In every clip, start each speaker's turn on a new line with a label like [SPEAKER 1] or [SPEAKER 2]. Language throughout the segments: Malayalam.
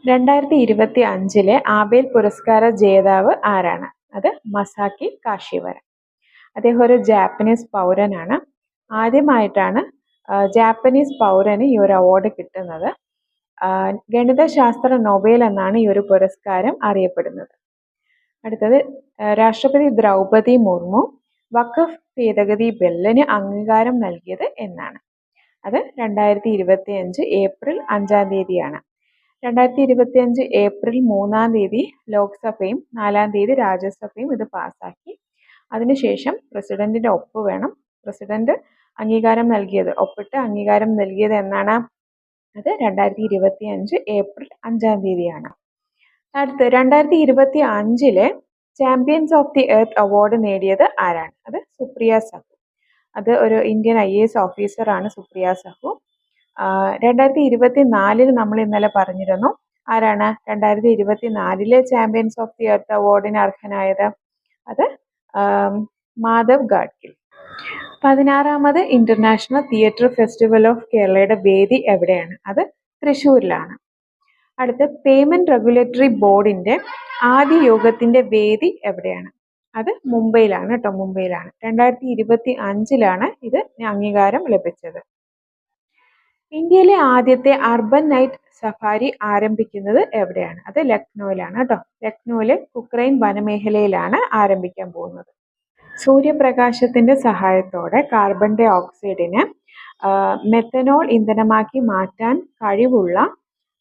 [SPEAKER 1] 2025 ആബേൽ പുരസ്കാര ജേതാവ് ആരാണ്? അത് മസാക്കി കാഷിവര. അദ്ദേഹം ഒരു ജാപ്പനീസ് പൗരനാണ്. ആദ്യമായിട്ടാണ് ജാപ്പനീസ് പൗരന് ഈ ഒരു അവാർഡ് കിട്ടുന്നത്. ഗണിതശാസ്ത്ര നൊബേൽ എന്നാണ് ഈ ഒരു പുരസ്കാരം അറിയപ്പെടുന്നത്. അടുത്തത് രാഷ്ട്രപതി ദ്രൗപദി മുർമു വഖഫ് ഭേദഗതി ബില്ലിന് അംഗീകാരം നൽകിയത് എന്നാണ്? അത് 2025 ഏപ്രിൽ 5-ാം തീയതിയാണ്. 2025 ഏപ്രിൽ 3-ാം തീയതി ലോക്സഭയും 4-ാം തീയതി രാജ്യസഭയും ഇത് പാസ്സാക്കി. അതിനുശേഷം പ്രസിഡന്റിന്റെ ഒപ്പ് വേണം. പ്രസിഡന്റ് അംഗീകാരം നൽകിയത്, ഒപ്പിട്ട് അംഗീകാരം നൽകിയത് എന്നാണ്? അത് 2025 ഏപ്രിൽ 5-ാം തീയതിയാണ്. അടുത്ത് 2025 champions of the earth award നേടിയത് ആരാണ്? അത് സുപ്രിയ സഹു. അത് ഒരു ഇന്ത്യൻ IAS ഓഫീസറാണ് സുപ്രിയ സഹു. 2024 നമ്മൾ ഇന്നലെ പറഞ്ഞിരുന്നു. ആരാണ് 2024 ചാമ്പ്യൻസ് ഓഫ് ദി എർത്ത് അവാർഡിന് അർഹനായത്? അത് മാധവ് ഗാഡ്ഗിൽ. 16ാമത് ഇന്റർനാഷണൽ തിയേറ്റർ ഫെസ്റ്റിവൽ ഓഫ് കേരളയുടെ വേദി എവിടെയാണ്? അത് തൃശ്ശൂരിലാണ്. അടുത്ത് പേയ്മെന്റ് റെഗുലേറ്ററി ബോർഡിന്റെ ആദ്യ യോഗത്തിന്റെ വേദി എവിടെയാണ്? അത് മുംബൈയിലാണ് കേട്ടോ, മുംബൈയിലാണ്. 2025 ഇത് അംഗീകാരം ലഭിച്ചത്. ഇന്ത്യയിലെ ആദ്യത്തെ അർബൻ നൈറ്റ് സഫാരി ആരംഭിക്കുന്നത് എവിടെയാണ്? അത് ലക്നൌവിലാണ് കേട്ടോ. ലക്നൌവിലെ കുക്രൈൻ വനമേഖലയിലാണ് ആരംഭിക്കാൻ പോകുന്നത്. സൂര്യപ്രകാശത്തിന്റെ സഹായത്തോടെ കാർബൺ ഡൈ ഓക്സൈഡിനെ മെത്തനോൾ ഇന്ധനമാക്കി മാറ്റാൻ കഴിവുള്ള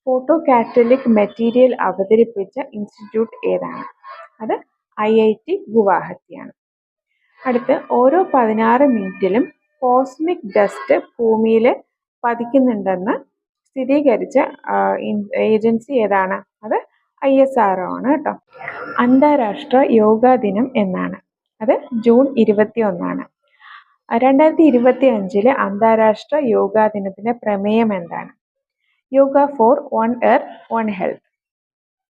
[SPEAKER 1] ഫോട്ടോ കാറ്റലിക് മെറ്റീരിയൽ അവതരിപ്പിച്ച ഇൻസ്റ്റിറ്റ്യൂട്ട് ഏതാണ്? അത് IIT ഗുവാഹത്തിയാണ്. അടുത്ത് ഓരോ 16 മിനിറ്റിലും കോസ്മിക് ഡസ്റ്റ് ഭൂമിയിൽ പതിക്കുന്നുണ്ടെന്ന് സ്ഥിരീകരിച്ച ഏജൻസി ഏതാണ്? അത് ISRO ആണ് കേട്ടോ. അന്താരാഷ്ട്ര യോഗാ ദിനം എന്നാണ്? അത് ജൂൺ 21. 2025 അന്താരാഷ്ട്ര യോഗാ ദിനത്തിന്റെ പ്രമേയം എന്താണ്? Yoga for one earth one health.